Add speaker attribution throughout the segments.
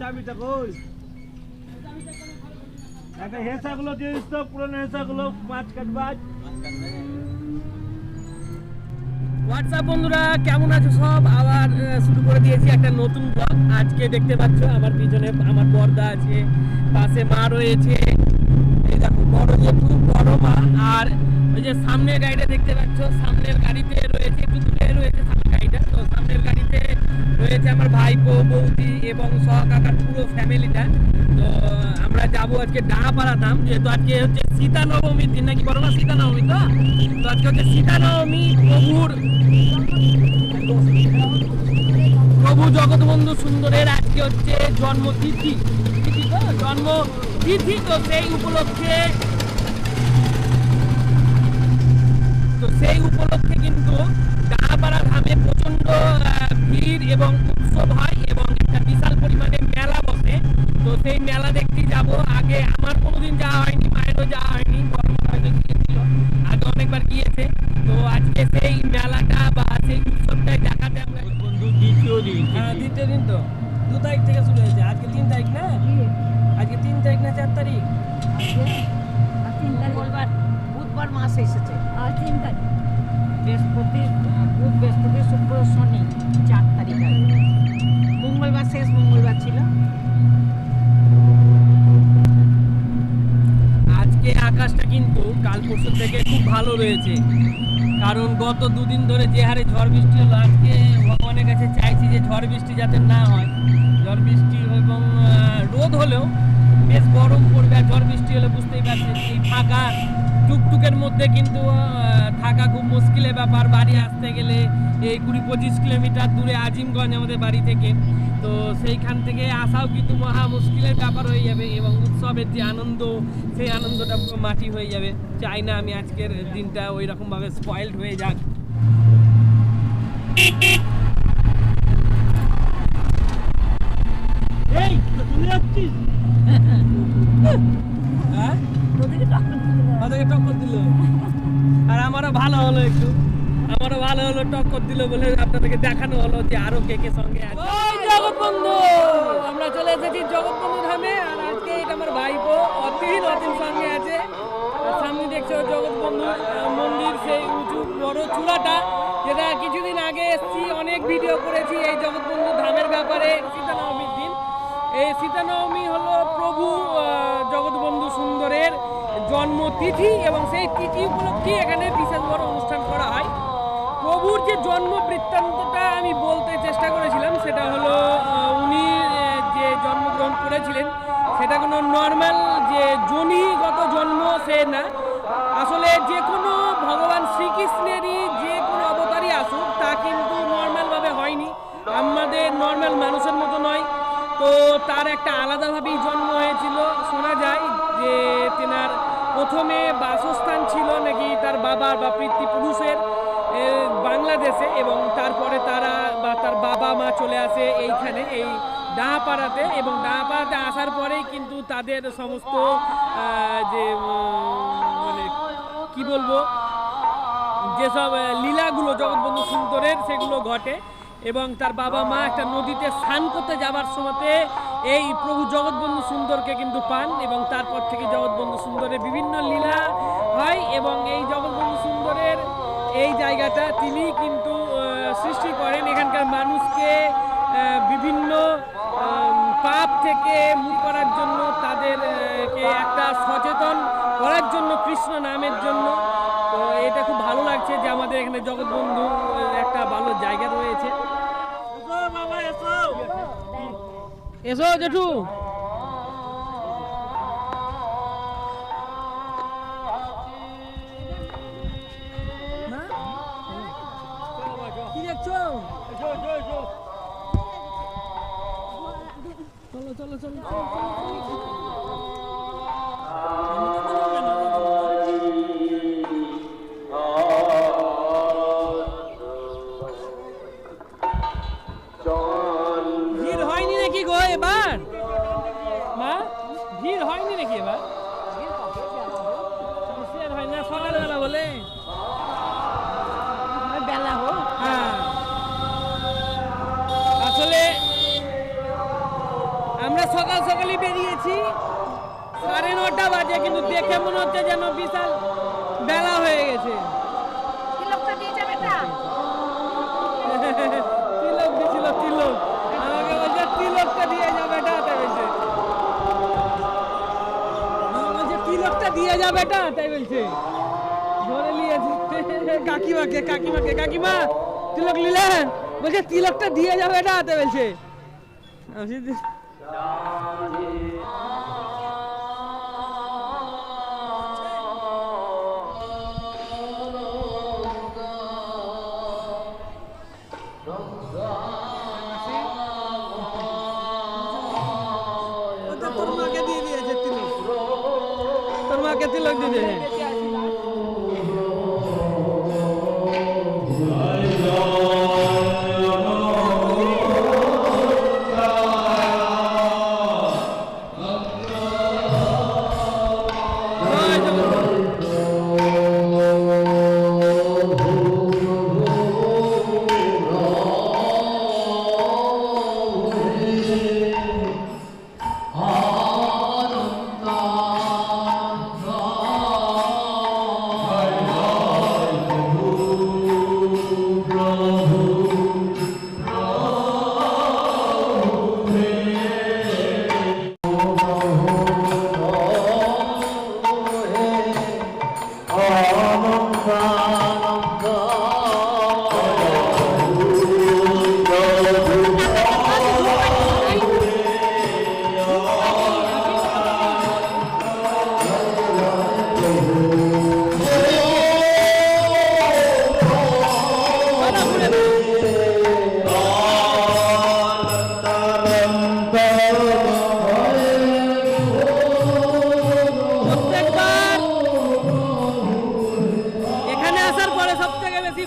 Speaker 1: চাবিটা কই? একটা হেসাগুলো দিস তো, পুরনো হেসাগুলো 5 কাটবাজ।
Speaker 2: হোয়াটসঅ্যাপ বন্ধুরা, কেমন আছো সব? আবার শুরু করে দিয়েছি একটা নতুন ব্লগ। আজকে দেখতে পাচ্ছ আমার পিছনে আমার বর্দা আছে, পাশে মা রয়েছে, এই দেখো বড় জেঠু, বড় মা, আর ওই যে সামনের গাড়িটা দেখতে পাচ্ছ, সামনের গাড়িতে রয়েছে, একটু দূরে রয়েছে সামনের গাড়িটা, তো সামনের গাড়িতে রয়েছে আমার ভাইপো, বৌদি এবং সহকাকার পুরো ফ্যামিলিটা। তো আমরা যাবো আজকে ডাহাপাড়া ধাম, যেহেতু আজকে হচ্ছে সীতা নবমীর দিন, নাকি বলো না সীতা নবমী? তো আজকে হচ্ছে সীতা নবমী, প্রভু জগৎবন্ধু সুন্দরের আজকে হচ্ছে জন্মতিথি, জন্মতিথি। তো সেই উপলক্ষে কিন্তু ডাহাপাড়া ধামে প্রচন্ড ভিড় এবং উৎসব হয় এবং একটা বিশাল পরিমাণে মেলা বসে। তো সেই মেলা দেখতে যাব। আগে আমার কোনোদিন যাওয়া হয়নি, মায়েরও যাওয়া হয়নি, হয়তো গিয়েছিল, আগে অনেকবার গিয়েছে। তো আজকে সেই মেলাটা বা সেই উৎসবটাই দেখাতে আমরা
Speaker 1: বন্ধু দ্বিতীয় দিন।
Speaker 2: দ্বিতীয় দিন। তো 2 তারিখ থেকে শুরু হয়েছে, আজকে 3 তারিখ না? আজকে 3 তারিখ না 4 তারিখ?
Speaker 3: 3 তারিখ
Speaker 4: বুধবার মাস এসেছে।
Speaker 3: 3 তারিখ
Speaker 4: বৃহস্পতি শুক্র শনি 4 তারিখ। মঙ্গলবার শেষ মঙ্গলবার ছিল।
Speaker 2: আজকে আকাশটা কিন্তু কাল পরশু থেকে খুব ভালো রয়েছে, কারণ গত 2 দিন ধরে যে হারে ঝড় বৃষ্টি হলো, আজকে ভগবানের কাছে চাইছি যে ঝড় বৃষ্টি যাতে না হয়। ঝড় বৃষ্টি এবং রোদ হলেও বেশ গরম পড়বে, আর ঝড় বৃষ্টি হলে বুঝতেই পারছেন এই ফাঁকা টুকটুকের মধ্যে কিন্তু থাকা খুব মুশকিলের ব্যাপার। বাড়ি আসতে গেলে এই 20-25 কিলোমিটার দূরে আজিমগঞ্জ আমাদের বাড়ি থেকে, তো সেইখান থেকে আসাও কিন্তু মহা মুশকিলের ব্যাপার হয়ে যাবে এবং উৎসবের যে আনন্দ, সেই আনন্দটা পুরো মাটি হয়ে যাবে। চাই না আমি আজকের দিনটা ওই রকমভাবে স্পয়েলড হয়ে যাক।
Speaker 1: এই তুমি যাচ্ছিস?
Speaker 2: হ্যাঁ,
Speaker 3: তোদেরকে
Speaker 2: টক্কর দিল। আর আমারও ভালো হলো, টক্কর দিল বলে আপনাদেরকে দেখানো হলো যে আরো কে কে সঙ্গে আছে। জগৎবন্ধু, আমরা চলে এসেছি জগৎবন্ধু ধামে, আর আজকে এটা আমার ভাইপো অতীন সঙ্গে আছে। আর সামনে দেখছো জগৎবন্ধু মন্দির, সেই উঁচু বড় চূড়াটা, যেটা কিছুদিন আগে এসেছি, অনেক ভিডিও করেছি এই জগৎবন্ধু ধামের ব্যাপারে। সীতা নবমীর দিন, এই সীতা নবমী হলো প্রভু জগৎবন্ধু সুন্দরের জন্মতিথি এবং সেই তিথি উপলক্ষে এখানে বিশেষ বড় অনুষ্ঠান করা হয়। প্রভুর যে জন্ম বৃত্তান্তটা আমি বলতে চেষ্টা করেছিলাম, সেটা হলো উনি যে জন্মগ্রহণ করেছিলেন সেটা কোনো নর্মাল যে জনিগত জন্ম সে না, আসলে যে কোনো ভগবান শ্রীকৃষ্ণেরই যে কোনো অবতারই আসুক তা কিন্তু নর্মালভাবে হয়নি, আমাদের নর্মাল মানুষের মতো নয়। তো তার একটা আলাদাভাবেই জন্ম হয়েছিল। শোনা যায় যে তেনার প্রথমে বাসস্থান ছিল নাকি তার বাবার বা পিতৃপুরুষের বাংলাদেশে, এবং তারপরে তারা বা তার বাবা মা চলে আসে এইখানে, এই ডাহাপাড়াতে, এবং ডাহাপাড়াতে আসার পরেই কিন্তু তাদের সমস্ত যে মানে কি বলবো, যেসব লীলাগুলো জগৎবন্ধু সুন্দরের সেগুলো ঘটে। এবং তার বাবা মা একটা নদীতে স্নান করতে যাবার সময়তে এই প্রভু জগৎবন্ধু সুন্দরকে কিন্তু পান, এবং তারপর থেকে জগৎবন্ধু সুন্দরের বিভিন্ন লীলা হয়। এবং এই জগৎবন্ধু সুন্দরের এই জায়গাটা তিনি কিন্তু সৃষ্টি করেন এখানকার মানুষকে বিভিন্ন পাপ থেকে মুক্ত করার জন্য, তাদেরকে একটা সচেতন করার জন্য, কৃষ্ণ নামের জন্য। তো এটা খুব ভালো লাগছে যে আমাদের এখানে জগৎবন্ধু একটা ভালো জায়গা রয়েছে।
Speaker 1: বাবা এসো,
Speaker 2: এসো জেঠু। কি দেখছো? চলো চলো চলো ভিড় হয়নি নাকি গো এবার? মা, ভিড় হয়নি নাকি এবার? হয় না সকালবেলা বলে
Speaker 4: বেলা হোক।
Speaker 2: হ্যাঁ, আসলে আমি দেখে মনে হচ্ছে যেন বিশাল বেলা হয়ে গেছে।
Speaker 3: তিলকটা দিয়ে যাবে এটা
Speaker 2: তিলক দিছিল, তিলক আমাকে বলছে তিলকটা দিয়ে যাবে এটা, তাই বলছে তিলকটা দিয়ে যাবে এটা, তাই বলছে ধরে নিয়েছে কাকিমাকে। কাকিমা তিলক নিলেন? বলছে তিলকটা দিয়ে যাবে এটা, তাই বলছে। তোর মাকে দিয়ে দিয়েছে তিলক, তোর মাকে তিলক দিয়ে দিয়েছে।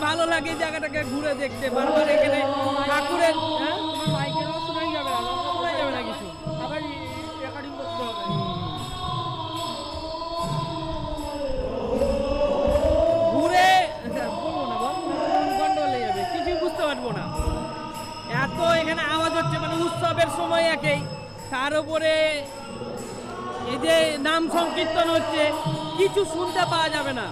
Speaker 2: ভালো লাগে জায়গাটাকে ঘুরে দেখতে, বারবার এখানে ঠাকুরের শোনাই যাবে না কিছু, আবার রেকর্ডিং করতে হবে। ঘুরে বলবো না, গন্ডগোল হয়ে যাবে, কিছুই বুঝতে পারবো না। এত এখানে আওয়াজ হচ্ছে, মানে উৎসবের সময় একেই, তার উপরে এই যে নাম সংকীর্তন হচ্ছে, কিছু শুনতে পাওয়া যাবে না।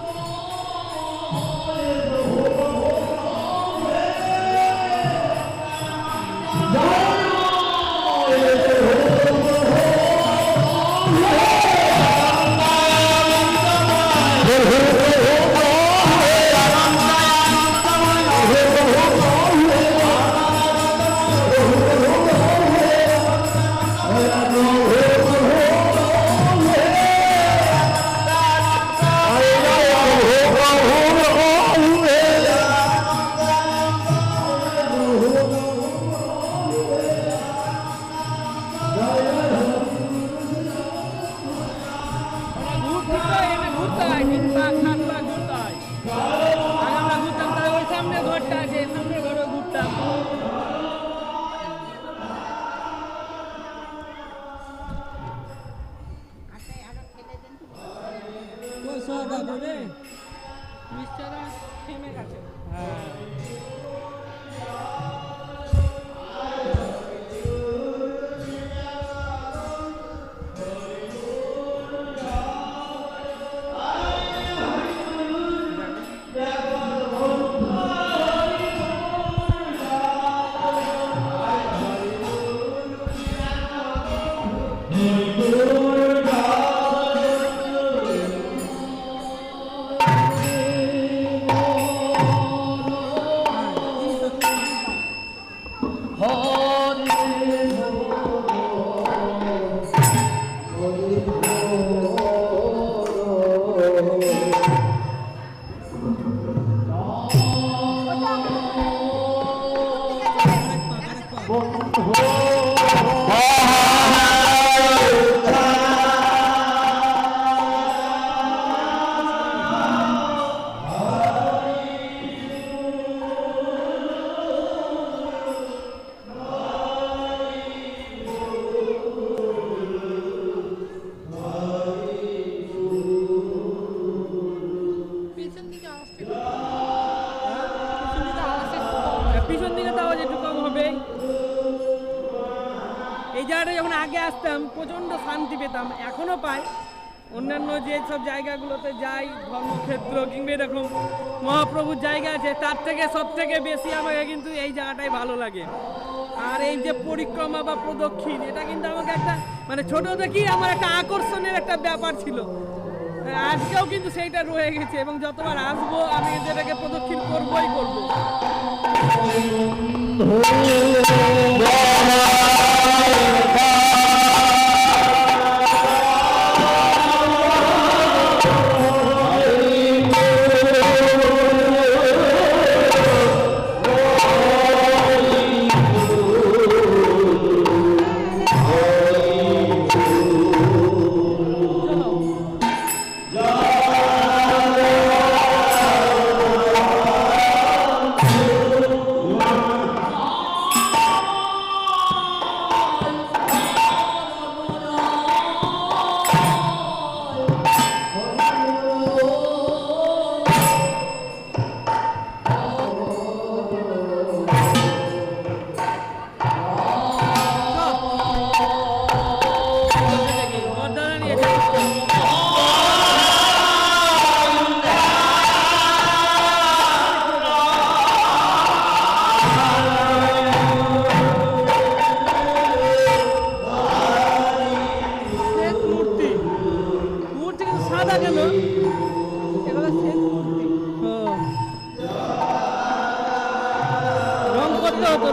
Speaker 2: পিছন দিকে তো আওয়াজ একটু কম হবে। এই জায়গাটা যখন আগে আসতাম প্রচন্ড শান্তি পেতাম, এখনো পাই, অন্যান্য যে সব জায়গাগুলোতে যাই ধর্মক্ষেত্র কিংবা এরকম মহাপ্রভুর জায়গা আছে তার থেকে সব থেকে বেশি আমাকে কিন্তু এই জায়গাটাই ভালো লাগে। আর এই যে পরিক্রমা বা প্রদক্ষিণ এটা কিন্তু আমাকে একটা মানে ছোট থেকেই আমার একটা আকর্ষণের একটা ব্যাপার ছিল। আজকেও কিন্তু সেইটা রয়ে গেছে এবং যতবার আসবো আমি যেটাকে প্রদক্ষিণ করবই করবো।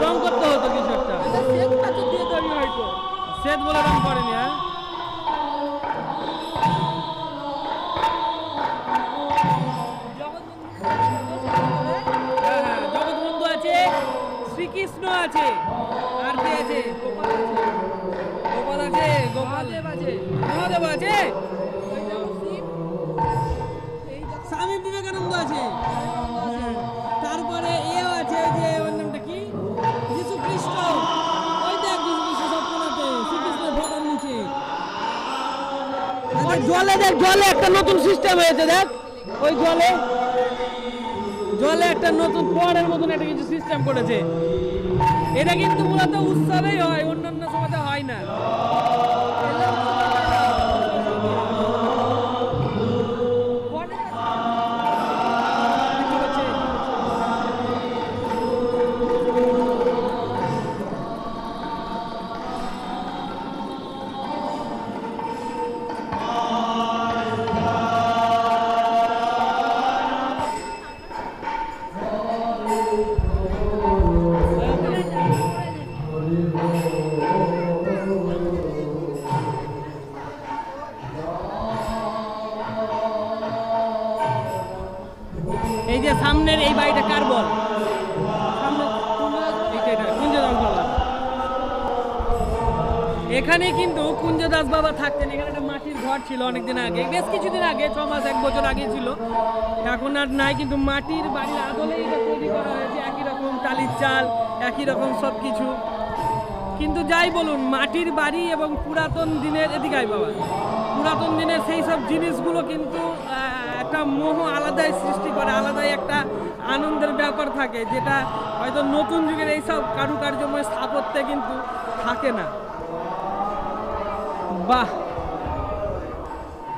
Speaker 2: রং করতে হতো কিছু একটা শ্বেত বলে রং করেনি। হ্যাঁ জগৎবন্ধু আছে, শ্রীকৃষ্ণ আছে, আর কি আছে? গোপাল আছে, গোপালদেব আছে, মহাদেব আছে, স্বামী বিবেকানন্দ আছে, তারপরে এও আছে যে ওর নামটা কি যিশু খ্রিস্ট, ওই দেখ যিশু খ্রিস্ট সব কোনাতে শ্রীকৃষ্ণের ফটোর নিচে। জলে দেখ, জলে একটা নতুন সিস্টেম হয়েছে দেখ, ওই জলে জলে একটা নতুন ফোয়ারের মতন একটা কিছু সিস্টেম করেছে। এটা কিন্তু মূলত উৎসবেই হয়, অন্যান্য সময়তে হয় না। এই যে সামনের এই বাড়িটা কার বল? এখানে কিন্তু কুঞ্জদাস বাবা থাকতেন। এখানে একটা মাটির ঘর ছিল অনেকদিন আগে, বেশ কিছুদিন আগে, 6 মাস 1 বছর আগে ছিল, এখন আর নাই। কিন্তু মাটির বাড়ির আদলেই এটা তৈরি করা হয়েছে, একই রকম টালির চাল, একই রকম সব কিছু। কিন্তু যাই বলুন, মাটির বাড়ি এবং পুরাতন দিনের এদিকে বাবা পুরাতন দিনের সেই সব জিনিসগুলো কিন্তু একটা মোহ আলাদাই সৃষ্টি করে, আলাদাই একটা আনন্দের ব্যাপার থাকে, যেটা হয়তো নতুন যুগের এইসব কারুকার্যময় স্থাপত্যে কিন্তু থাকে না। বাহ,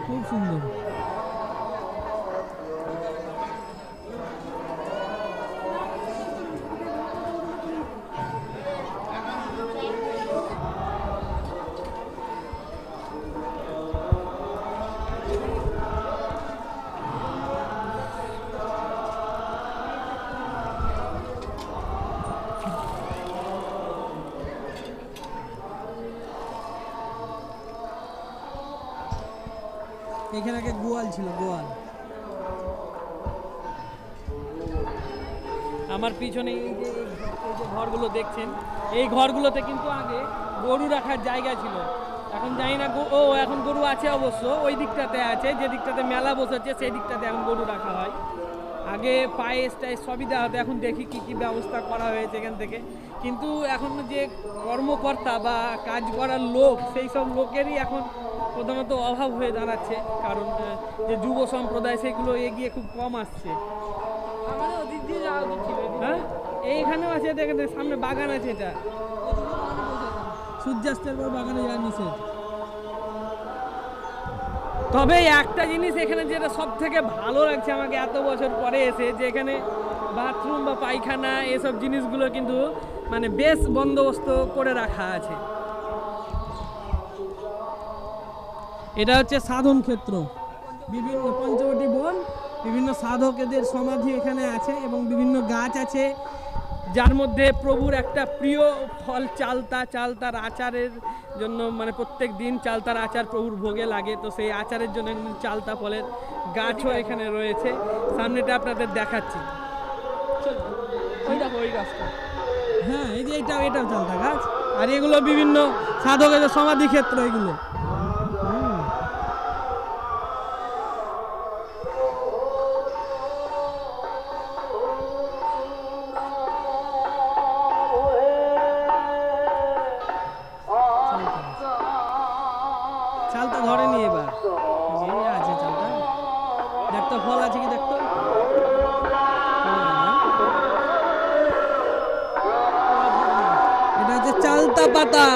Speaker 2: খুব সুন্দর। এখানে আগে গোয়াল ছিল, গোয়াল। আমার পিছনে এই যে ঘরগুলো দেখছেন, এই ঘরগুলোতে কিন্তু আগে গরু রাখার জায়গা ছিল। এখন জানি না, এখন গরু আছে অবশ্য, ওই দিকটাতে আছে, যে দিকটাতে মেলা বসেছে সেই দিকটাতে এখন গরু রাখা হয়। আগে পায়েস টায়েস সবই দেওয়া হতো, এখন দেখি কি কি ব্যবস্থা করা হয়েছে এখান থেকে। কিন্তু এখন যে কর্মকর্তা বা কাজ করার লোক, সেই সব লোকেরই এখন প্রধানত অভাব হয়ে দাঁড়াচ্ছে, কারণ যে যুব সম্প্রদায় সেগুলো এগিয়ে খুব কম আসছে। আমাদের ওদিক দিয়ে যাওয়া উচিত ছিল। হ্যাঁ, এইখানেও আছে, দেখেন সামনে বাগান আছে, এটা সূর্যাস্তের পর বাগানে যাওয়া নিষেধ। তবে একটা জিনিস এখানে যেটা সব থেকে ভালো লাগছে আমাকে এত বছর পরে এসে, যে এখানে বাথরুম বা পায়খানা এসব জিনিসগুলো কিন্তু মানে বেশ বন্দোবস্ত করে রাখা আছে। এটা হচ্ছে সাধন ক্ষেত্র, বিভিন্ন পঞ্চবটী বন, বিভিন্ন সাধকদের সমাধি এখানে আছে এবং বিভিন্ন গাছ আছে, যার মধ্যে প্রভুর একটা প্রিয় ফল চালতার আচারের জন্য, মানে প্রত্যেক দিন চালতার আচার প্রভুর ভোগে লাগে, তো সেই আচারের জন্য চালতা ফলের গাছও এখানে রয়েছে। সামনেটা আপনাদের দেখাচ্ছি, ওই দেখো ওই গাছটা, হ্যাঁ এই যে এটাও চালতা গাছ, আর এগুলো বিভিন্ন সাধকের সমাধি ক্ষেত্র এগুলো। চালটা ধরেনি এবার, আছে চালটা, দেখতো ফল আছে কি দেখতো, এটা হচ্ছে চালতা পাতা।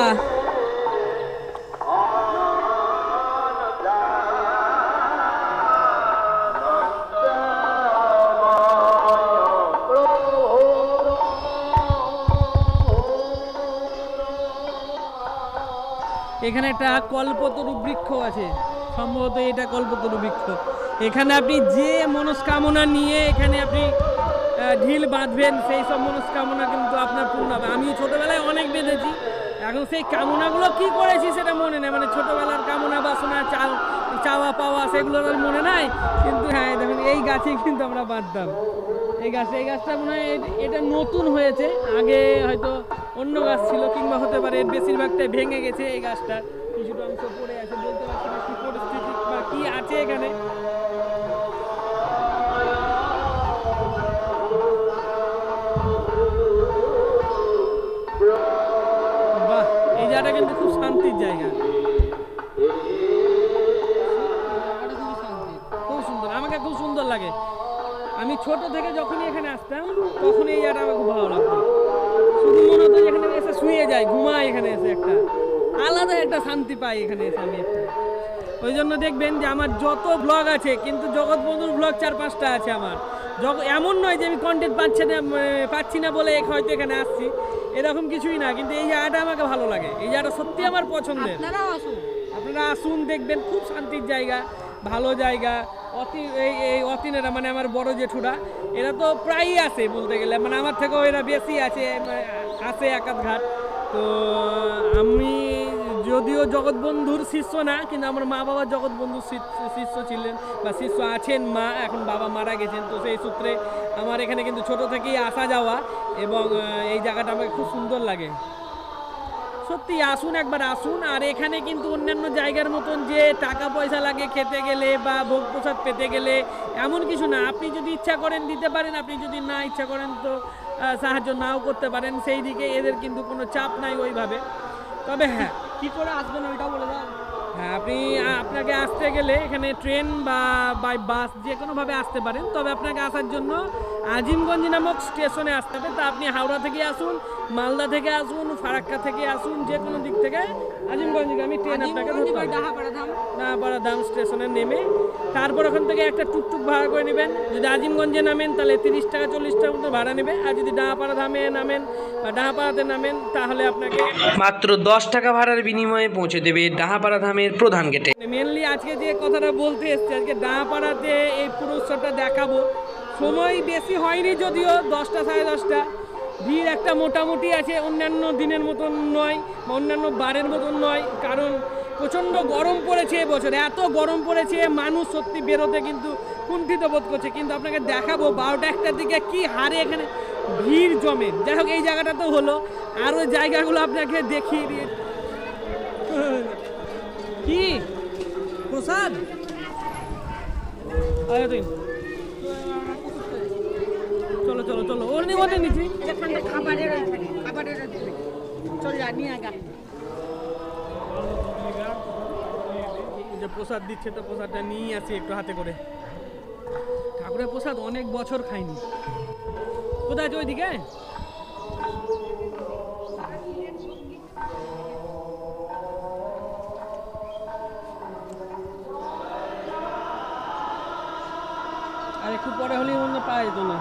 Speaker 2: এখানে একটা কল্পতরু বৃক্ষ আছে, সম্ভবত এটা কল্পতরু বৃক্ষ। এখানে আপনি যে মনস্কামনা নিয়ে এখানে আপনি ঢিল বাঁধবেন, সেই সব মনস্কামনা কিন্তু আপনার পূর্ণ হবে। আমি ছোটোবেলায় অনেক বেঁধেছি, এখন সেই কামনাগুলো কি করেছি সেটা মনে নেই, মানে ছোটোবেলার কামনা বাসনা চাওয়া পাওয়া সেগুলো আর মনে নাই, কিন্তু হ্যাঁ দেখুন এই গাছেই কিন্তু আমরা বাঁধতাম। এই গাছটা মনে হয় এটা নতুন হয়েছে, আগে হয়তো অন্য গাছ ছিল, কিংবা হতে পারে বেশিরভাগটাই ভেঙে গেছে। এই গাছটা কিছুটা অংশ পড়ে আছে, বলতে পারছি না কি পরিস্থিতি বা কি আছে এখানে। বাহ, এই জায়গাটা কিন্তু খুব শান্তির জায়গা, খুব সুন্দর, আমাকে খুব সুন্দর লাগে। আমি ছোট থেকে যখনই এখানে আসতাম তখন এই জায়গাটা আমার খুব ভালো লাগতো, শুধু মনে হতো এখানে এসে শুয়ে যায়, ঘুমায়, এখানে এসে একটা আলাদা একটা শান্তি পাই এখানে এসে আমি একটা। ওই জন্য দেখবেন যে আমার যত ব্লগ আছে, কিন্তু জগৎবন্ধুর ব্লগ 4-5টা আছে আমার। এমন নয় যে আমি কন্টেন্ট পাচ্ছি না বলে হয়তো এখানে আসছি, এরকম কিছুই না, কিন্তু এই জায়গাটা আমাকে ভালো লাগে, এই জায়গাটা সত্যি আমার পছন্দের। আপনারা আসুন, দেখবেন খুব শান্তির জায়গা, ভালো জায়গা। এই অতিনেরা মানে আমার বড় জেঠুরা, এরা তো প্রায়ই আসে বলতে গেলে, মানে আমার থেকেও এরা বেশি আসে একাধ ঘাট। তো আমি যদিও জগৎবন্ধুর শিষ্য না, কিন্তু আমার মা বাবা জগৎবন্ধুর শিষ্য ছিলেন বা শিষ্য আছেন মা, এখন বাবা মারা গেছেন, তো সেই সূত্রে আমার এখানে কিন্তু ছোট থেকেই আসা যাওয়া, এবং এই জায়গাটা আমাকে খুব সুন্দর লাগে। সত্যি আসুন, একবার আসুন। আর এখানে কিন্তু অন্যান্য জায়গার মতন যে টাকা পয়সা লাগে খেতে গেলে বা ভোগ প্রসাদ পেতে গেলে, এমন কিছু না। আপনি যদি ইচ্ছা করেন দিতে পারেন, আপনি যদি না ইচ্ছা করেন তো সাহায্য নাও করতে পারেন, সেই দিকে এদের কিন্তু কোনো চাপ নাই ওইভাবে। তবে হ্যাঁ, কী করে আসবেন ওইটাও বলে দাও। হ্যাঁ, আপনাকে আসতে গেলে এখানে ট্রেন বা বাই বাস যে কোনোভাবে আসতে পারেন, তবে আপনাকে আসার জন্য আজিমগঞ্জ নামক স্টেশনে আসতে হবে। তা আপনি হাওড়া থেকে আসুন, মালদা থেকে আসুন, ফারাক্কা থেকে আসুন, যে কোনো দিক থেকে আজিমগঞ্জগামী ট্রেন আপনাকে ডাহাপাড়া ধাম স্টেশনে নেমে তারপর ওখান থেকে একটা টুকটুক ভাড়া করে নেবেন। যদি আজিমগঞ্জে নামেন তাহলে 30 টাকা 40 টাকা মতো ভাড়া নেবে, আর যদি ডাহাপাড়া ধামে নামেন বা ডাহাপাড়াতে নামেন তাহলে আপনাকে
Speaker 5: মাত্র 10 টাকা ভাড়ার বিনিময়ে পৌঁছে দেবে ডাহাপাড়া ধামের প্রধান গেটে।
Speaker 2: মেনলি আজকে যে কথাটা বলতে এসছি, আজকে ডাহাপাড়াতে এই পুরো উৎসবটা দেখাবো। সময় বেশি হয়নি যদিও, 10টা 10:30, ভিড় একটা মোটামুটি আছে, অন্যান্য দিনের মতন নয় বা অন্যান্য বারের মতন নয়, কারণ প্রচণ্ড গরম পড়েছে এবছর, এত গরম পড়েছে মানুষ সত্যি বেরোতে কিন্তু কুণ্ঠিত বোধ করছে। কিন্তু আপনাকে দেখাবো 12টা-1টার দিকে কি হারে এখানে ভিড় জমে। যাই হোক, এই জায়গাটা তো হলো, আরও জায়গাগুলো আপনাকে দেখিয়ে দিয়ে। কি প্রসাদ চলো চলো চলো, ওর নিমতে নিচ্ছি যে প্রসাদ দিচ্ছে, তো প্রসাদটা নিয়ে আসি একটু হাতে করে। ঠাকুরের প্রসাদ অনেক বছর খাইনি। কোথায় আছে ওইদিকে? আর একটু পরে হলেই মনে হয় পাওয়া যেত না।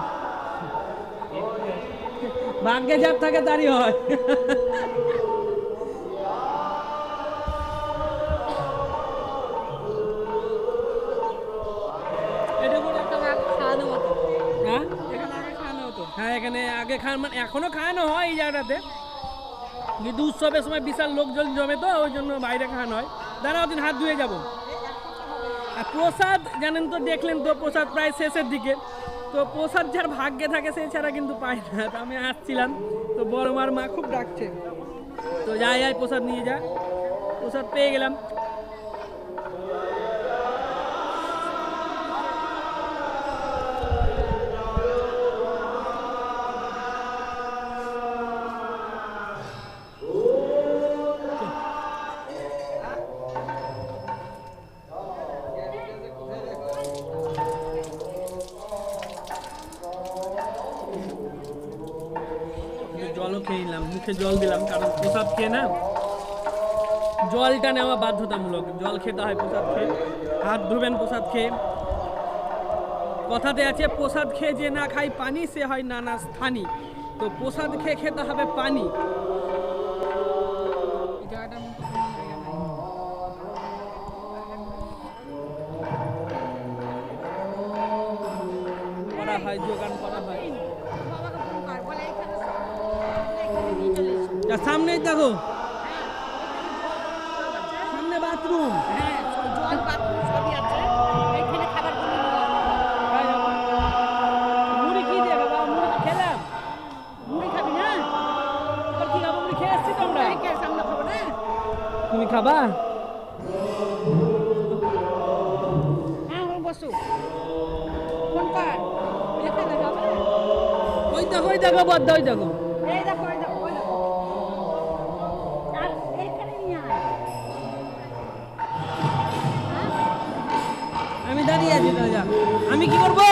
Speaker 2: ভাগ্যে যার থাকে তারই হয়। এটা বলে একটা খাওয়ানো হতো। হ্যাঁ এখানে আগে খাওয়ানো হতো। হ্যাঁ এখানে আগে খান মানে এখনো খাওয়ানো হয় এই জায়গাটাতে, কিন্তু উৎসবের সময় বিশাল লোকজন জমে তো ওই জন্য বাইরে খাওয়ানো হয়। দাঁড়াও দিন হাত ধুয়ে যাবো। আর প্রসাদ জানেন তো, দেখলেন তো প্রসাদ প্রায় শেষের দিকে, তো প্রসাদ যার ভাগ্যে থাকে সে ছাড়া কিন্তু পায় না। তো আমি আসছিলাম তো বড় মার মা খুব ডাকছে, তো যাই যাই প্রসাদ নিয়ে যা, প্রসাদ পেয়ে গেলাম। জলও খেয়ে নিলাম, মুখে জল দিলাম, কারণ প্রসাদ খেয়ে না জলটা নেওয়া বাধ্যতামূলক। জল খেতে হয় প্রসাদ খেয়ে, হাত ধুবেন প্রসাদ খেয়ে। কথাতে আছে প্রসাদ খেয়ে যে না খাই পানি সে হয় নানা স্থানী, তো প্রসাদ খেয়ে খেতে হবে পানি। করা হয়, যোগান করা হয়। সামনেই দেখো, সামনে বাথরুম।
Speaker 3: হ্যাঁ জল বাথরুম সবই আছে এখানে। খাবার
Speaker 2: মুড়ি কি দিয়ে বাবা? মুড়ি তো খেলাম।
Speaker 3: মুড়ি খাবি না?
Speaker 2: এবার কি খাবো? মুড়ি খেয়ে এসছি তো আমরা।
Speaker 3: সামনে খাবো না?
Speaker 2: তুমি খাবা?
Speaker 3: হ্যাঁ বসু ফোন কর, এখানে যাবে।
Speaker 2: ওই দেখো ওই দেখো বদ্দা, ওই দেখো।
Speaker 3: এই দেখো এই দেখো ওই দেখো, আর এইখানে নিয়ে আয়।
Speaker 2: আমি দাঁড়িয়ে আছি তো, যা। আমি কি করবো?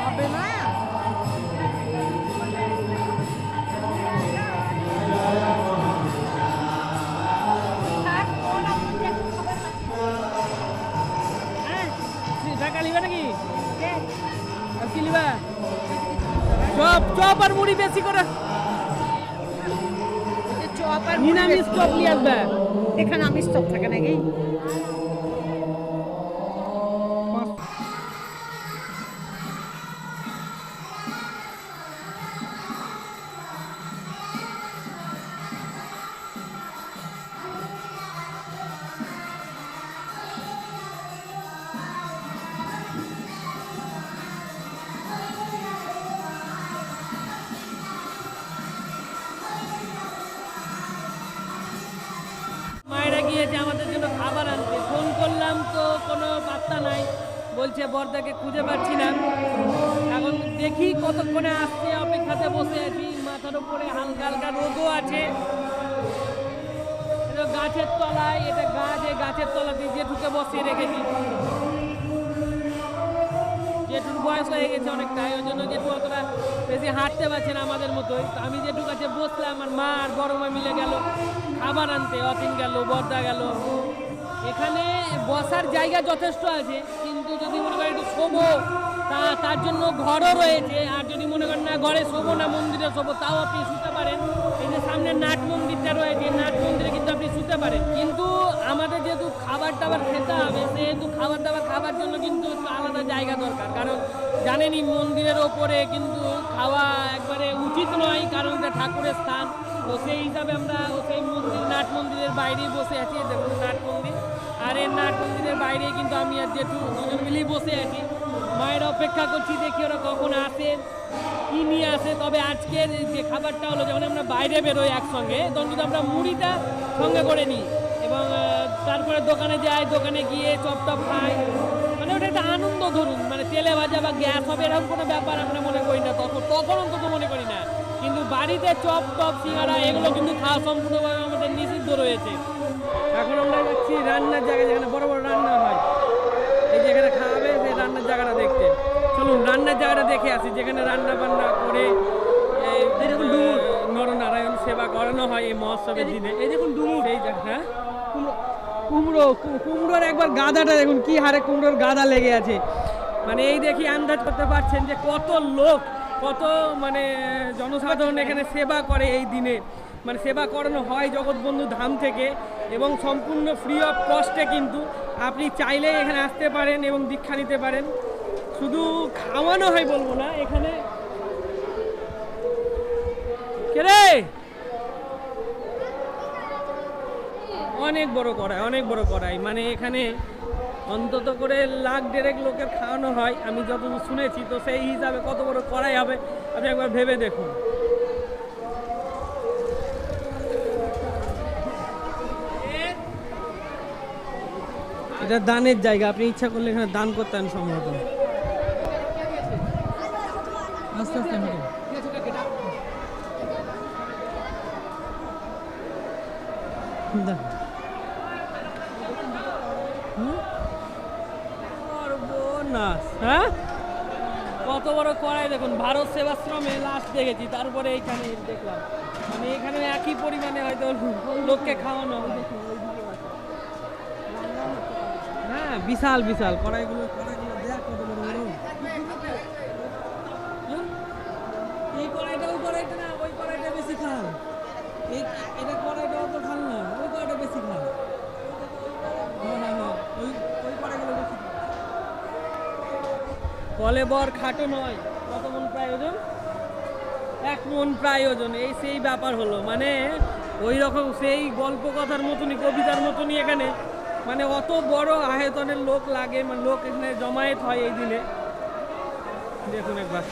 Speaker 3: হবে না? থাক, কোন আপনি দেখুন খবর আছে। হ্যাঁ
Speaker 2: টাকা নিবে নাকি?
Speaker 3: দে।
Speaker 2: আর কি নিবা? চপ, চপ আর মুড়ি বেশি করে।
Speaker 3: চপ আর
Speaker 2: নিরামিষ চপ নিয়ে আসবে।
Speaker 3: এখানে আমিষ চপ থাকে নাকি?
Speaker 2: মায়েরা গিয়েছে আমাদের জন্য খাবার আনতে, ফোন করলাম তো কোনো পাত্তা নাই, বলছে বর্দাকে খুঁজে পাচ্ছি না। এখন দেখি কতক্ষণে আসছে, অপেক্ষাতে বসে আছি। মাথার উপরে হালকা হালকা রোদও আছে। এটা গাছের তলায়, এটা গাছ, এই গাছের তলাতে জেঠুকে বসিয়ে রেখেছি। জেঠুর বয়স হয়ে গেছে অনেকটাই, ওই জন্য জেঠু অতটা বেশি হাঁটতে পারছে না আমাদের মতোই। তো আমি জেঠুর কাছে বসলাম, আর মা আর বড় মা মিলে গেল খাবার আনতে। অতীন গেল, বর্দা গেল। এখানে বসার জায়গা যথেষ্ট আছে, কিন্তু যদি মনে করেন একটু শোবো তার জন্য ঘরও রয়েছে। আর যদি মনে করেন না ঘরে শোবো না, মন্দিরে শোবো, তাও আপনি শুতে পারেন। এই যে সামনে নাট মন্দিরটা রয়েছে, নাট মন্দিরে কিন্তু আপনি শুতে পারেন। কিন্তু আমাদের যেহেতু খাবার টাবার খেতে হবে, সেহেতু খাবার দাবার খাবার জন্য কিন্তু একটু আলাদা জায়গা দরকার। কারণ জানেনই মন্দিরের ওপরে কিন্তু খাওয়া একবারে উচিত নয়, কারণ এটা ঠাকুরের স্থান। তো সেই হিসাবে আমরা সেই মন্দির, নাট মন্দিরের বাইরেই বসে আছি। দেখুন নাট মন্দির, আর এই নাট মন্দিরের বাইরে কিন্তু আমি আর জেঠু দুজন মিলেই বসে আছি। মায়ের অপেক্ষা করছি, দেখি ওরা কখন আসে, কি নিয়ে আসে। তবে আজকের যে খাবারটা হলো, যখন আমরা বাইরে বেরোই একসঙ্গে, তখন কিন্তু আমরা মুড়িটা সঙ্গে করে নিই এবং তারপরে দোকানে যাই, দোকানে গিয়ে চপ টপ খাই। মানে ওটা একটা আনন্দ ধরুন, মানে তেলে ভাজা বা গ্যাস হবে এরকম কোনো ব্যাপার আমরা মনে করি না, তখন অন্তত মনে করি না। কিন্তু বাড়িতে চপ টপ সিঙ্গারা এগুলো কিন্তু খাওয়া সম্পূর্ণভাবে আমাদের নিষিদ্ধ রয়েছে। এখন আমরা যাচ্ছি রান্নার জায়গায়, যেখানে বড় বড় রান্না হয়। এই যেখানে খাওয়াবে সেই রান্নার জায়গাটা দেখতে। চলুন রান্নার জায়গাটা দেখে আসি, যেখানে রান্না বান্না করে নরনারায়ণ সেবা করানো হয় এই মহোৎসবের দিনে। এই দেখুন ডুমুর, এই জায়গা। হ্যাঁ কুমড়োর একবার গাদাটা দেখুন কি হারে কুমড়োর গাদা লেগে আছে। মানে এই দেখি আন্দাজ করতে পারছেন যে কত লোক, কত মানে জনসাধারণ এখানে সেবা করে এই দিনে। মানে সেবা করানো হয় জগৎবন্ধু ধাম থেকে এবং সম্পূর্ণ ফ্রি অফ কস্টে, কিন্তু আপনি চাইলেই এখানে আসতে পারেন এবং দীক্ষা নিতে পারেন। শুধু খাওয়ানো হয় বলবো না, এখানে কে রে অনেক বড় কড়াই, অনেক বড় কড়াই। মানে এখানে অন্তত করে 1,00,000 লোকের খাওয়ানো হয় আমি যতদূর শুনেছি। তো সেই হিসাবে কত বড় কড়াই হবে আপনি একবার ভেবে দেখুন। এটা দানের জায়গা, আপনি ইচ্ছা করলে এখানে দান করতেন সম্ভবত। আস্তে আস্তে ম্যাডাম হ্যাঁ কত বড় কড়াই দেখুন। ভারত সেবাশ্রমে লাস্ট দেখেছি, তারপরে এইখানে দেখলাম। মানে এখানে একই পরিমাণে হয়তো লোককে খাওয়ানো হয়। হ্যাঁ বিশাল বিশাল কড়াইগুলো দেখ কত বড় বড়। এই কড়াইটা ওই কড়াইটা না, ওই কড়াইটা বেশি খান। এটা কড়াইটা অত খান না, ওই কড়াইটা বেশি খান। হ্যাঁ ওই কড়াইগুলো বেশি খান। কলে বর খাটো নয়, কত মন প্রায় ওজন? 1 মন প্রায় ওজন। এই সেই ব্যাপার হলো, মানে ওই রকম সেই গল্প কথার মতনই, কবিতার মতনই এখানে মানে অত বড় আয়তনের লোক লাগে, মানে লোক এখানে জমায়েত হয় এই দিনে। দেখুন একবার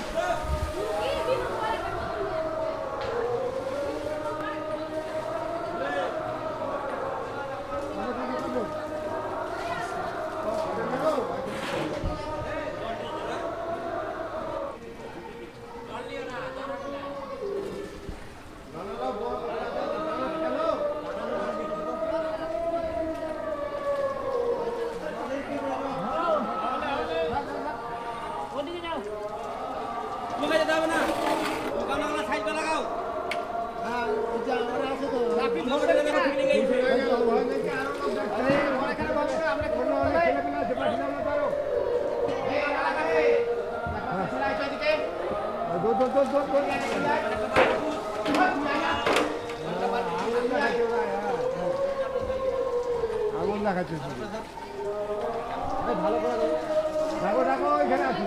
Speaker 6: আগুন দেখাচ্ছে ভালো করে রাখো রাখো এখানে আছি।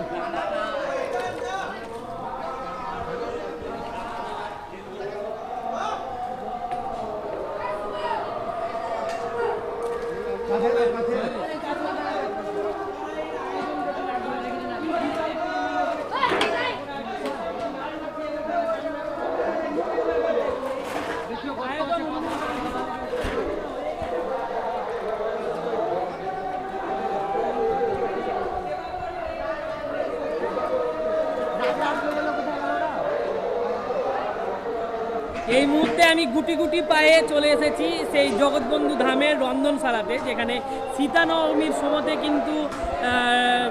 Speaker 2: এই মুহূর্তে আমি গুটি গুটি পায়ে চলে এসেছি সেই জগৎবন্ধু ধামের রন্ধনশালাতে, যেখানে সীতা নবমীর সময়তে কিন্তু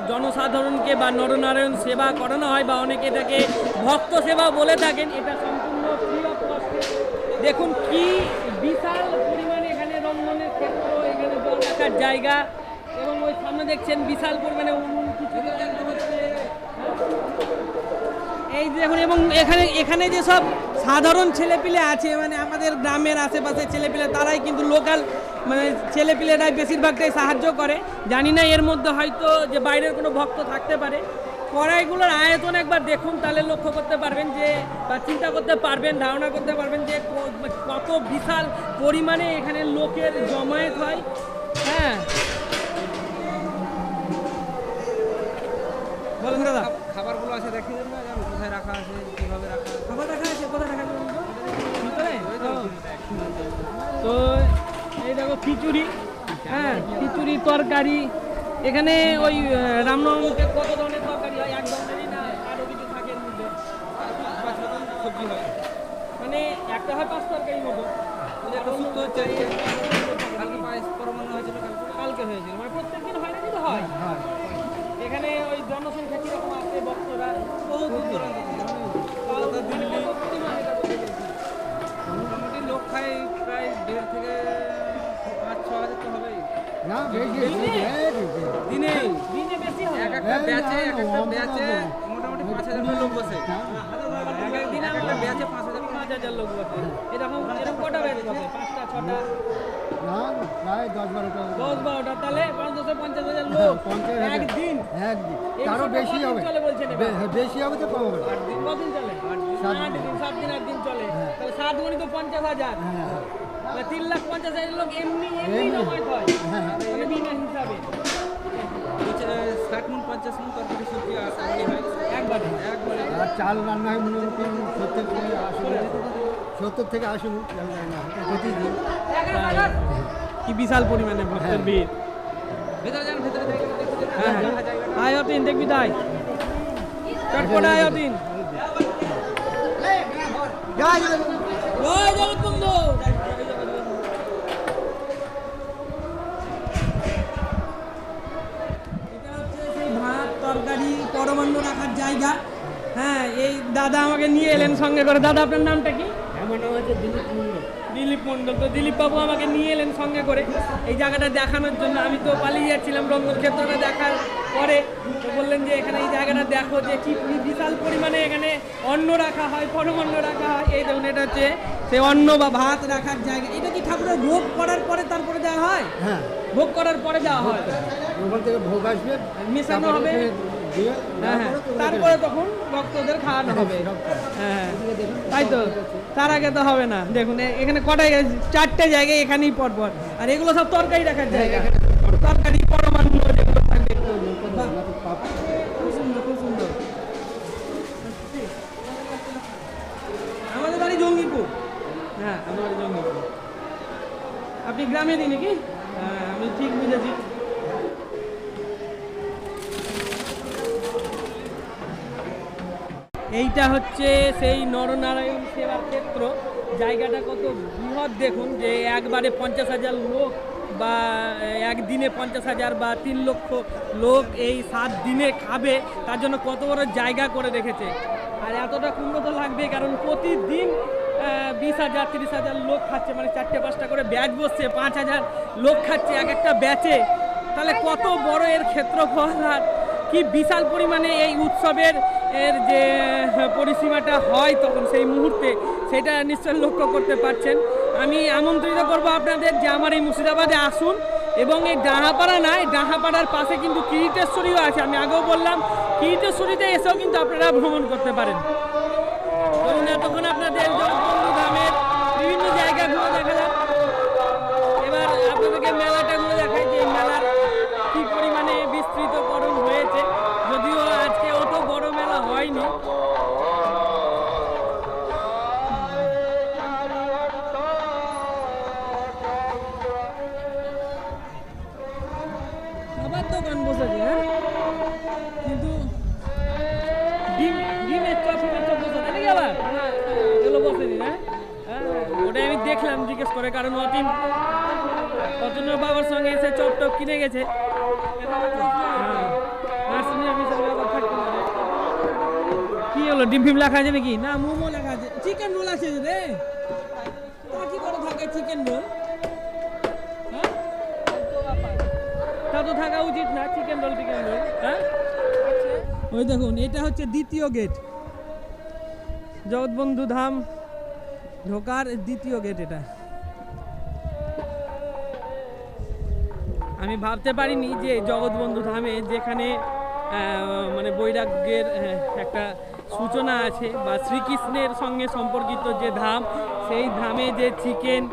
Speaker 2: জনসাধারণকে বা নরনারায়ণ সেবা করানো হয়, বা অনেকে এটাকে ভক্ত সেবা বলে থাকেন। এটা সম্পূর্ণ ফ্রি অফ কস্টে। দেখুন কি বিশাল পরিমাণে এখানে রন্ধনের ক্ষেত্র, এখানে জল রাখার জায়গা, এবং ওই সামনে দেখছেন বিশাল পরিমাণে উনুন কিছু এই দেখুন। এবং এখানে যেসব সাধারণ ছেলেপিলে আছে, মানে আমাদের গ্রামের আশেপাশে ছেলেপিলে, তারাই কিন্তু লোকাল মানে ছেলেপিলেরাই বেশিরভাগটাই সাহায্য করে। জানি না এর মধ্যে হয়তো যে বাইরের কোনো ভক্ত থাকতে পারে। কড়াইগুলোর আয়তন একবার দেখুন, তাহলে লক্ষ্য করতে পারবেন যে, বা চিন্তা করতে পারবেন, ধারণা করতে পারবেন যে কত বিশাল পরিমাণে এখানে লোকের জমায়েত হয়। হ্যাঁ বলুন দাদা।
Speaker 7: খাবারগুলো আছে দেখিয়ে দেন না, কোথায় রাখা আছে, কিভাবে রাখা আছে।
Speaker 2: খাবার রাখা আছে, কোথায় রাখা আছে ভিতরে? তো এই দেখো খিচুড়ি, হ্যাঁ খিচুড়ি তরকারি। এখানে ওই রামনবমীতে কত ধরনের তরকারি হয়? এক ধরনেরই না আরও কিছু থাকে এর মধ্যে?
Speaker 7: সবজি হয়,
Speaker 2: মানে একটা হয় 5 তরকারির মতো।
Speaker 7: একটা শুক্ত হচ্ছে, কালকে পায়েস পরমান্ন হয়েছিল,
Speaker 2: কালকে হয়েছিল, মানে প্রত্যেকদিন হয় না? কিন্তু হয়। এখানে ওই জনসংখ্যা কিরকম আছে ভক্তরা? বহু দূর দূরান্ত থেকে,
Speaker 7: মোটামুটি লোক খায় প্রায় 1,500 থেকে 5-6 হাজার তো হবেই। দিনে
Speaker 2: দিনে বেশি হয়
Speaker 7: এক একটা ব্যাচে মোটামুটি 5,000 লোক বসে।
Speaker 2: এক এক দিনে
Speaker 7: একটা ব্যাচে 5,000
Speaker 2: 5,000 লোক বসে। এরকম কটা ব্যাচ বসে? 5টা 6টা
Speaker 6: না প্রায় 10-12টা
Speaker 2: 10-12টা, তাহলে 5-10-50,000 লোক একদিন।
Speaker 6: একদিন
Speaker 2: এই
Speaker 6: তারও
Speaker 2: সবটা
Speaker 6: বেশি
Speaker 2: কদিন
Speaker 6: হবে,
Speaker 2: চলে বলছেন এবার?
Speaker 6: বেশি হবে তো কম হবে।
Speaker 2: কদিন চলে? 8 দিন, 7 দিন 8 দিন চলে। তাহলে 7 গুণি তো 50,000,
Speaker 6: হ্যাঁ
Speaker 2: 3,50,000 লোক এমনি জমায়েত হয়, মানে বিনা হিসাবে
Speaker 7: 60 মণ 50 মণ তরকারি সবজি আসলে হয়
Speaker 2: একবারে।
Speaker 6: আর চাল রান্না হয় মোটামুটি 70 থেকে 80 মণ চাল রান্না হয় প্রতিদিন।
Speaker 2: কি বিশাল পরিমাণে ভক্তের ভিড়।
Speaker 7: ভেতরে যান, ভেতরে যাই।
Speaker 2: হ্যাঁ আয় অতীন, দেখবি তাই চটপট আয় অতীন। জয় জগৎবন্ধু। এটা হচ্ছে সেই ভাত তরকারি পরমান্ন রাখার জায়গা। হ্যাঁ, এই দাদা আমাকে নিয়ে এলেন সঙ্গে করে। দাদা আপনার নামটা কি?
Speaker 1: আমার নাম হচ্ছে দিলীপ মন্ডল।
Speaker 2: দিলীপ মণ্ডল। তো দিলীপ বাবু আমাকে নিয়ে এলেন সঙ্গে করে এই জায়গাটা দেখানোর জন্য। আমি তো পালিয়ে যাচ্ছিলাম রঙ্গল ক্ষেত্রটা দেখার পরে, তো বললেন যে এখানে এই জায়গাটা দেখো যে কি বিশাল পরিমাণে এখানে অন্ন রাখা হয়, পরমান্ন রাখা হয়। এই দেখুন, এটা হচ্ছে সে অন্ন বা ভাত রাখার জায়গা। এটা কি ঠাকুরের ভোগ করার পরে তারপরে দেওয়া হয়?
Speaker 6: হ্যাঁ
Speaker 2: ভোগ করার পরে দেওয়া হয়,
Speaker 6: ওখান থেকে ভোগ আসবে,
Speaker 2: মেশানো
Speaker 6: তারপরে
Speaker 2: হবে।
Speaker 6: ওখানে দিয়ে
Speaker 2: হ্যাঁ হ্যাঁ, তারপরে তখন ভক্তদের খাওয়ানো হবে। হ্যাঁ তাই তো, তার আগে তো হবে না। দেখুন এখানে কটায় 4টে জায়গায় এখানেই পরপর, আর এগুলো সব তরকারি রাখার জায়গা। তরকারি পরমান্ন যেগুলো থাকবে। বাহ, খুব সুন্দর খুব সুন্দর। আমাদের বাড়ি জঙ্গিপুর। হ্যাঁ আমার বাড়ি জঙ্গিপুর। আপনি গ্রামেরই নাকি? হ্যাঁ আমি ঠিক বুঝেছি। এইটা হচ্ছে সেই নরনারায়ণ সেবার ক্ষেত্র। জায়গাটা কত বৃহৎ দেখুন, যে একবারে 50,000 লোক বা একদিনে 50,000 বা 3 লক্ষ লোক এই 7 দিনে খাবে, তার জন্য কত বড় জায়গা করে রেখেছে। আর এতটা কুমড়ো তো লাগবে, কারণ প্রতিদিন 20,000 30,000 লোক খাচ্ছে, মানে 4টে-5টা করে ব্যাচ বসছে, 5,000 লোক খাচ্ছে এক একটা ব্যাচে। তাহলে কত বড় এর ক্ষেত্রফল আর কি বিশাল পরিমাণে এই উৎসবের যে পরিসীমাটা হয় তখন সেই মুহূর্তে, সেটা নিশ্চয় লক্ষ্য করতে পারছেন। আমি আমন্ত্রিত করব আপনাদের যে আমার এই মুর্শিদাবাদে আসুন, এবং এই ডাহাপাড়া না, এই ডাহাপাড়ার পাশে কিন্তু কিরিটেশ্বরীও আছে। আমি আগেও বললাম, কিরিটেশ্বরীতে এসেও কিন্তু আপনারা ভ্রমণ করতে পারেন। ধরুন এতক্ষণ আপনাদের জগৎবন্ধু ধামের বিভিন্ন জায়গা ঘুরে দেখালাম, এবার আপনাদেরকে মেলাটা ঘুরে দেখাই যে মেলার কি পরিমাণে বিস্তৃতকরণ হয়েছে। যদিও আজকে অত বড় মেলা হয়নি। খাবার দোকান বসেছে, হ্যাঁ, কিন্তু ডিমের চপ বসেছে নাকি আবার? এগুলো বসেনি না? হ্যাঁ ওটাই আমি দেখলাম জিজ্ঞেস করে, কারণ অতনুর বাবার সঙ্গে এসে চপ টপ কিনে গেছে। কি হলো, ডিম ফিম লেখা আছে নাকি? না, মোমো লেখা আছে। চিকেন রোল আছে রে, তা কি করে থাকে চিকেন রোল? হ্যাঁ তা তো থাকা উচিত না, চিকেন রোল টিকেন রোল। হ্যাঁ ওই দেখুন, এটা হচ্ছে দ্বিতীয় গেট, জগৎবন্ধু ধাম ঢোকার দ্বিতীয় গেট এটা। আমি ভাবতে পারিনি যে জগৎবন্ধু ধামে, যেখানে মানে বৈরাগ্যের একটা সূচনা আছে বা শ্রীকৃষ্ণের সঙ্গে সম্পর্কিত যে ধাম, সেই ধামে যে চিকেন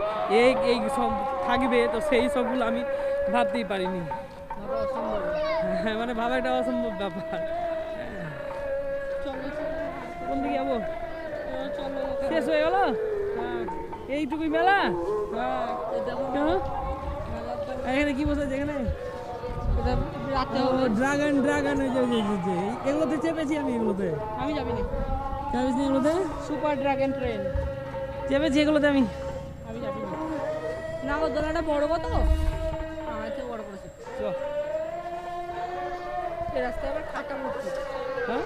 Speaker 2: এই সব থাকবে, তো সেই সবগুলো আমি ভাবতেই পারিনি। হ্যাঁ মানে ভাবা একটা অসম্ভব ব্যাপার। কোন দিকে যাবো? শেষ হয়ে গেল এইটুকুই মেলা? এখানে কি বসেছে? এখানে ড্রাগন ড্রাগন এগুলোতে চেপেছি আমি। এগুলোতে
Speaker 4: আমি যাবিনি।
Speaker 2: চেপেছি এগুলোতে,
Speaker 4: সুপার ড্রাগন ট্রেন
Speaker 2: চেপেছি এগুলোতে আমি
Speaker 4: যাবিনি। নাগরদোলাটা বড় কত? আমার থেকে বড় করেছে। এই রাস্তায় আবার খাটা মূর্তি।
Speaker 2: হ্যাঁ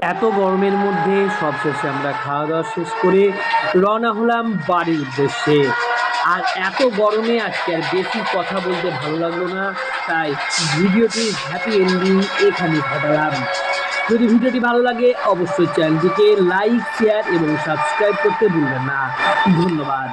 Speaker 5: এত গরমের মধ্যে সবশেষে আমরা খাওয়া দাওয়া শেষ করে রওনা হলাম বাড়ির উদ্দেশ্যে। আর এত গরমে আজকে আর বেশি কথা বলতে ভালো লাগলো না, তাই ভিডিওটির হ্যাপি এন্ডিং এখানে ঘটালাম। যদি ভিডিওটি ভালো লাগে অবশ্যই চ্যানেলটিকে লাইক, শেয়ার এবং সাবস্ক্রাইব করতে ভুলবেন না। ধন্যবাদ।